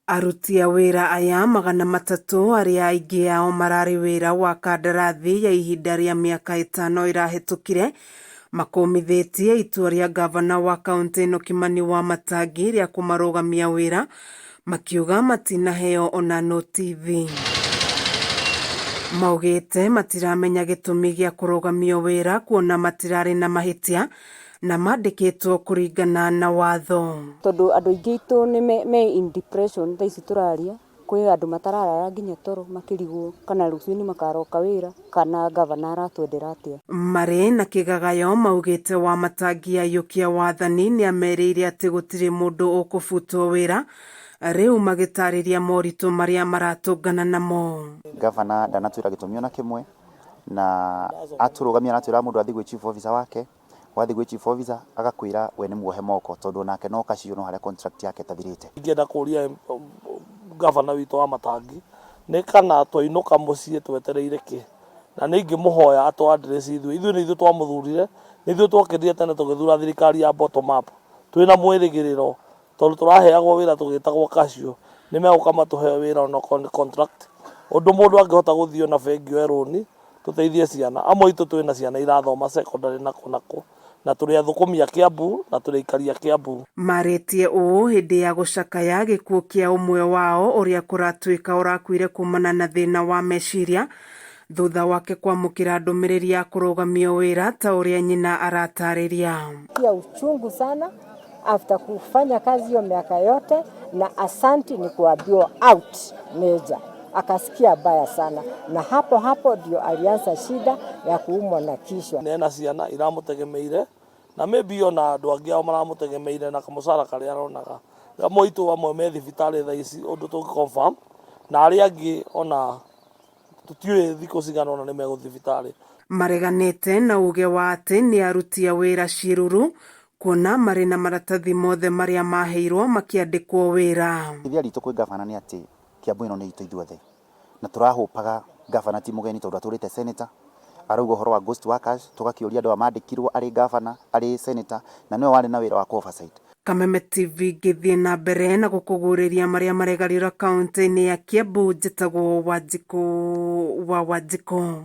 Aruti a wĩra aya 300 arĩa aingĩ ao mararĩ wĩra wa kandarathi ya ihinda rĩa mĩaka 5 ĩrahĩtũkire makomithĩtie itua rĩa gavana wa kaunti ĩno Kimani Wamatangi rĩa kũmarũgamia wĩra, makiuga matinaheo ona notithi. Maugĩte matiramenya gĩtũmi gĩa kũrũgamio wĩra kuona matirarĩ na mahĩtia na mandĩkĩtwo kũringana na watho. Tondũ andũ aingĩ itũ me in depression thaa ici tũraria, kwĩ andũ matararara nginya toro makĩrigwo kana rũciũ nĩ makaroka wĩra kana gavana aratwendera atĩa. Marĩ na kĩgagayo maugĩte Wamatangi aiyũkia wathani nĩ amerire atĩ gũtirĩ mũndũ ũkũbutwo wĩra, rĩu magĩtarĩria moritũ marĩa maratũngana namo. Gavana ndanatwĩra gĩtũmi ona kĩmwe, na atũrũgamia natwĩra mũndũ athiĩ gwĩ chief officer wake, wathi gwĩ chief officer agakwĩra we nĩ muohe moko tondũ nake no kacio no harĩa contract yake tathirĩte. Ingĩenda kũria gavana witũ Wamatangi nĩ kana twainũka mũciĩ twetereire kĩ, na nĩ ingĩmũhoya atwandress ithuĩ nĩ ithuĩ twamũthurire, nĩ ithuĩ twokĩrire tene tũgĩthura thirikari ya bottom up twĩna mwĩrĩgĩrĩro tondũ tũraheagwo wĩra tũgĩtagwo kacio, nĩ megũka matũhe wĩra ona contract, ũndũ mũndũ angĩhota gũthiĩ na bengi oe rũni tũteithie ciana. Amwe itũ twĩna ciana irathoma secondary nako na tũrĩ athũkũmia Kiambu na tũrĩ aikaria Kiambu. Marĩtie ũũ hĩndĩ ya gũcakaya gĩkuũ kĩa ũmwe wao ũrĩa kũratuĩka ũrakuire kumana na thĩna wa meciria thutha wake kwamũkĩra ndũmĩrĩri ya kũrũgamio wĩra ta ũrĩa nyina aratarĩria. Kia uchungu sana after kufanya kazi hiyo miaka yote, na asanti ni kuambiwa out meja. Akasikia baya sana na hapo ndio alianza shida ya kuumwa na kichwa. Nena ciana iramũtegemeire na maybe ona andũ angĩ ao maramũtegemeire na kamũcara karĩa aronaga. Amwe itũ amwe me thibitarĩ thaa ici ũndũ tũngĩ confirm, na arĩa angĩ ona tũtiũĩ thikũ cigana ona nĩ megũthiĩ thibitarĩ. Mareganĩte na uge wa atĩ nĩ aruti a wĩra ciruru kuona marĩ na maratathi mothe marĩa maheirwo makĩandĩkwo wĩra. Ithia ritũ kwĩ gavana nĩ atĩ Kiambu ĩno nĩ itũ ithuothe, na tũrahũpaga gavana ti mũgeni tondũ atũrĩte senator, arauga ũhoro wa ghost workers, tũgakĩũria andũ mandĩkirwo arĩ gavana arĩ senator na nĩwe warĩ na wĩra wa oversight. Kameme TV gĩthiĩ na mbere na gũkũgũrĩria marĩa maregarĩra kaunti-inĩ ya Kiambu. Njĩtagwo Wanjikũ wa Wanjikũ.